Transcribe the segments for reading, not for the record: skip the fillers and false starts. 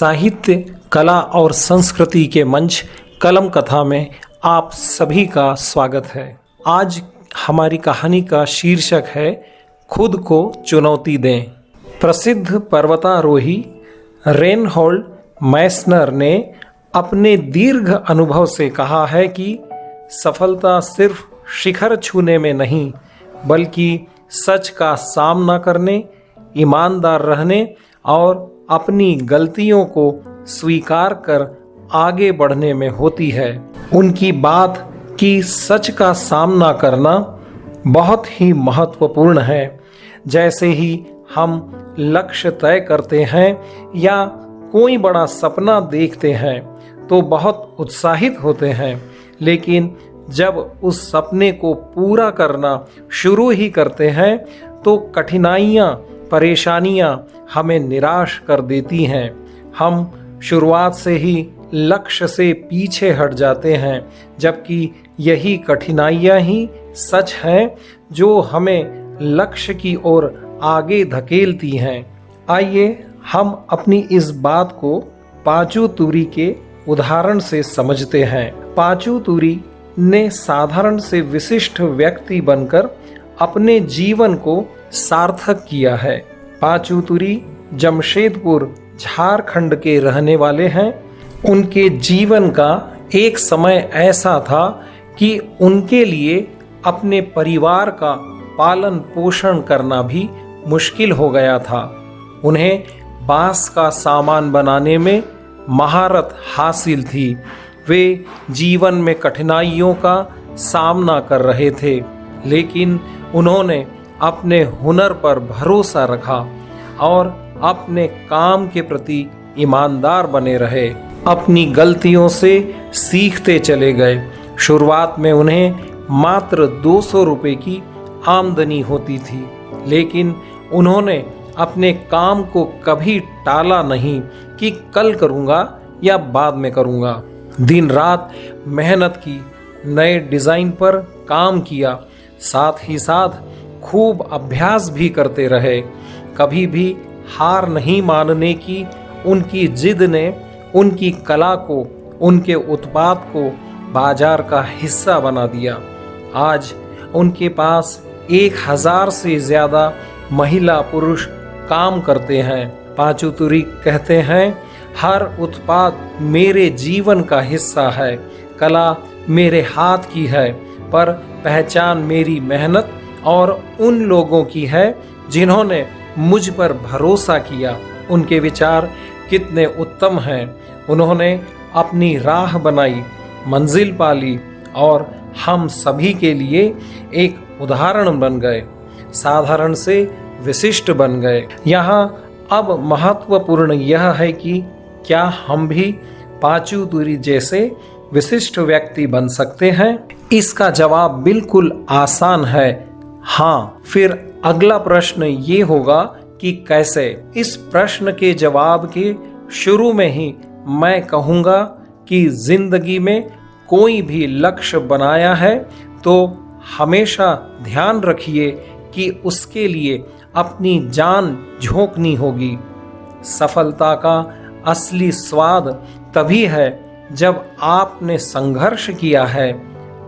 साहित्य, कला और संस्कृति के मंच कलम कथा में आप सभी का स्वागत है। आज हमारी कहानी का शीर्षक है खुद को चुनौती दें। प्रसिद्ध पर्वतारोही रेनहोल्ड मैस्नर ने अपने दीर्घ अनुभव से कहा है कि सफलता सिर्फ शिखर छूने में नहीं, बल्कि सच का सामना करने, ईमानदार रहने और अपनी गलतियों को स्वीकार कर आगे बढ़ने में होती है। उनकी बात कि सच का सामना करना बहुत ही महत्वपूर्ण है। जैसे ही हम लक्ष्य तय करते हैं या कोई बड़ा सपना देखते हैं तो बहुत उत्साहित होते हैं, लेकिन जब उस सपने को पूरा करना शुरू ही करते हैं तो कठिनाइयाँ, परेशानियाँ हमें निराश कर देती हैं। हम शुरुआत से ही लक्ष्य से पीछे हट जाते हैं, जबकि यही कठिनाइयाँ ही सच हैं जो हमें लक्ष्य की ओर आगे धकेलती हैं। आइए हम अपनी इस बात को पांचू तूरी के उदाहरण से समझते हैं। पांचू तूरी ने साधारण से विशिष्ट व्यक्ति बनकर अपने जीवन को सार्थक किया है। पांचू तूरी जमशेदपुर, झारखंड के रहने वाले हैं। उनके जीवन का एक समय ऐसा था कि उनके लिए अपने परिवार का पालन पोषण करना भी मुश्किल हो गया था। उन्हें बांस का सामान बनाने में महारत हासिल थी। वे जीवन में कठिनाइयों का सामना कर रहे थे, लेकिन उन्होंने अपने हुनर पर भरोसा रखा और अपने काम के प्रति ईमानदार बने रहे। अपनी गलतियों से सीखते चले गए। शुरुआत में उन्हें मात्र 200 रुपये की आमदनी होती थी, लेकिन उन्होंने अपने काम को कभी टाला नहीं कि कल करूँगा या बाद में करूँगा। दिन रात मेहनत की, नए डिज़ाइन पर काम किया, साथ ही साथ खूब अभ्यास भी करते रहे। कभी भी हार नहीं मानने की उनकी जिद ने उनकी कला को, उनके उत्पाद को बाजार का हिस्सा बना दिया। आज उनके पास 1000 से ज़्यादा महिला पुरुष काम करते हैं। पांचू तूरी कहते हैं, हर उत्पाद मेरे जीवन का हिस्सा है। कला मेरे हाथ की है, पर पहचान मेरी मेहनत और उन लोगों की है जिन्होंने मुझ पर भरोसा किया। उनके विचार कितने उत्तम हैं। उन्होंने अपनी राह बनाई, मंजिल पाली और हम सभी के लिए एक उदाहरण बन गए, साधारण से विशिष्ट बन गए। यहाँ अब महत्वपूर्ण यह है कि क्या हम भी पांचू तूरी जैसे विशिष्ट व्यक्ति बन सकते हैं? इसका जवाब बिल्कुल आसान है, हाँ। फिर अगला प्रश्न ये होगा कि कैसे? इस प्रश्न के जवाब के शुरू में ही मैं कहूँगा कि जिंदगी में कोई भी लक्ष्य बनाया है तो हमेशा ध्यान रखिए कि उसके लिए अपनी जान झोंकनी होगी। सफलता का असली स्वाद तभी है जब आपने संघर्ष किया है,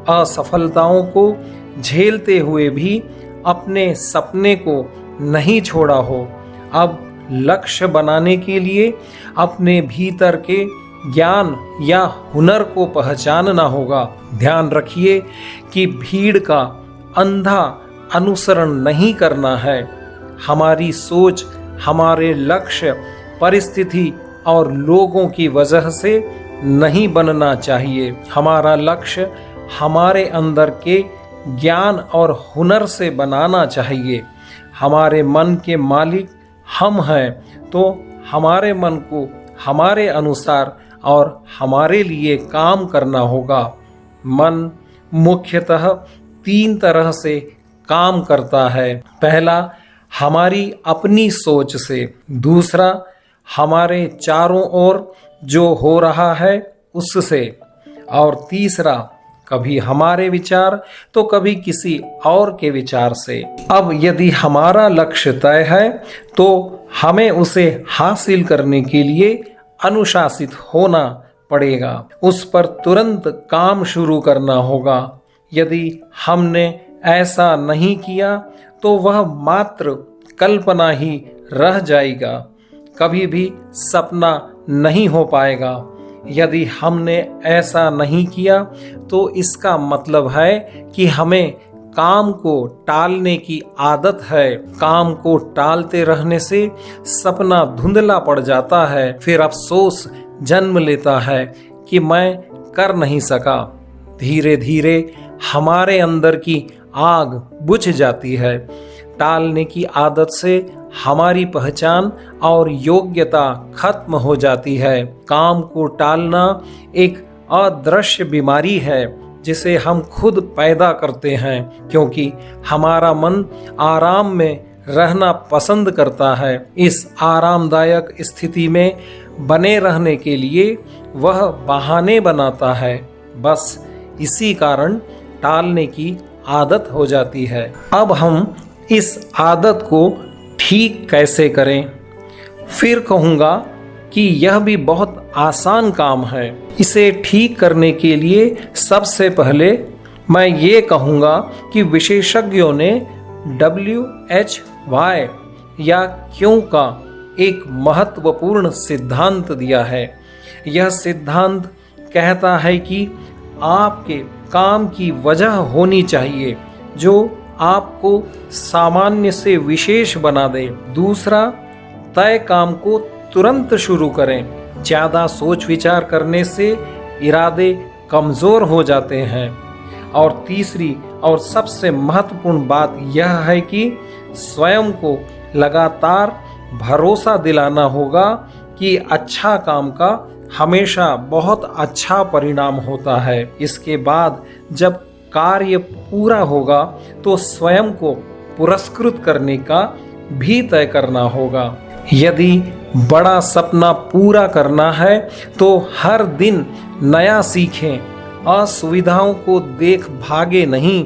असफलताओं को झेलते हुए भी अपने सपने को नहीं छोड़ा हो। अब लक्ष्य बनाने के लिए अपने भीतर के ज्ञान या हुनर को पहचानना होगा। ध्यान रखिए कि भीड़ का अंधा अनुसरण नहीं करना है। हमारी सोच, हमारे लक्ष्य, परिस्थिति और लोगों की वजह से नहीं बनना चाहिए। हमारा लक्ष्य हमारे अंदर के ज्ञान और हुनर से बनाना चाहिए। हमारे मन के मालिक हम हैं, तो हमारे मन को हमारे अनुसार और हमारे लिए काम करना होगा। मन मुख्यतः 3 तरह से काम करता है। पहला, हमारी अपनी सोच से। दूसरा, हमारे चारों ओर जो हो रहा है उससे। और तीसरा, कभी हमारे विचार तो कभी किसी और के विचार से। अब यदि हमारा लक्ष्य तय है तो हमें उसे हासिल करने के लिए अनुशासित होना पड़ेगा, उस पर तुरंत काम शुरू करना होगा। यदि हमने ऐसा नहीं किया तो वह मात्र कल्पना ही रह जाएगा, कभी भी सपना नहीं हो पाएगा। यदि हमने ऐसा नहीं किया तो इसका मतलब है कि हमें काम को टालने की आदत है। काम को टालते रहने से सपना धुंधला पड़ जाता है, फिर अफसोस जन्म लेता है कि मैं कर नहीं सका। धीरे धीरे हमारे अंदर की आग बुझ जाती है। टालने की आदत से हमारी पहचान और योग्यता खत्म हो जाती है। काम को टालना एक अदृश्य बीमारी है जिसे हम खुद पैदा करते हैं, क्योंकि हमारा मन आराम में रहना पसंद करता है। इस आरामदायक स्थिति में बने रहने के लिए वह बहाने बनाता है। बस इसी कारण टालने की आदत हो जाती है। अब हम इस आदत को ठीक कैसे करें? फिर कहूँगा कि यह भी बहुत आसान काम है। इसे ठीक करने के लिए सबसे पहले मैं ये कहूँगा कि विशेषज्ञों ने WHY या क्यों का एक महत्वपूर्ण सिद्धांत दिया है। यह सिद्धांत कहता है कि आपके काम की वजह होनी चाहिए जो आपको सामान्य से विशेष बना दे। दूसरा, तय काम को तुरंत शुरू करें। ज़्यादा सोच विचार करने से इरादे कमज़ोर हो जाते हैं। और तीसरी और सबसे महत्वपूर्ण बात यह है कि स्वयं को लगातार भरोसा दिलाना होगा कि अच्छा काम का हमेशा बहुत अच्छा परिणाम होता है। इसके बाद जब कार्य पूरा होगा तो स्वयं को पुरस्कृत करने का भी तय करना होगा। यदि बड़ा सपना पूरा करना है तो हर दिन नया सीखें। असुविधाओं को देख भागे नहीं,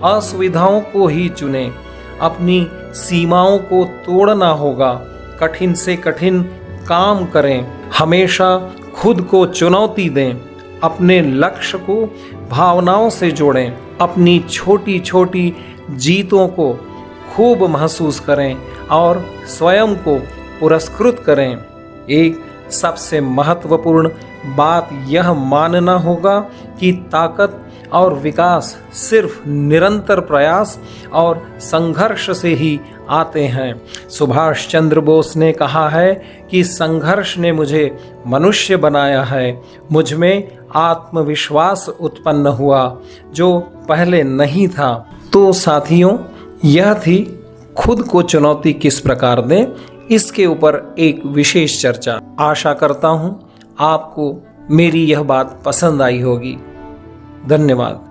असुविधाओं को ही चुनें। अपनी सीमाओं को तोड़ना होगा। कठिन से कठिन काम करें। हमेशा खुद को चुनौती दें। अपने लक्ष्य को भावनाओं से जोड़ें। अपनी छोटी छोटी जीतों को खूब महसूस करें और स्वयं को पुरस्कृत करें। एक सबसे महत्वपूर्ण बात यह मानना होगा कि ताकत और विकास सिर्फ निरंतर प्रयास और संघर्ष से ही आते हैं। सुभाष चंद्र बोस ने कहा है कि संघर्ष ने मुझे मनुष्य बनाया है। मुझ में आत्मविश्वास उत्पन्न हुआ जो पहले नहीं था। तो साथियों, यह थी खुद को चुनौती किस प्रकार दें, इसके ऊपर एक विशेष चर्चा। आशा करता हूँ आपको मेरी यह बात पसंद आई होगी। धन्यवाद।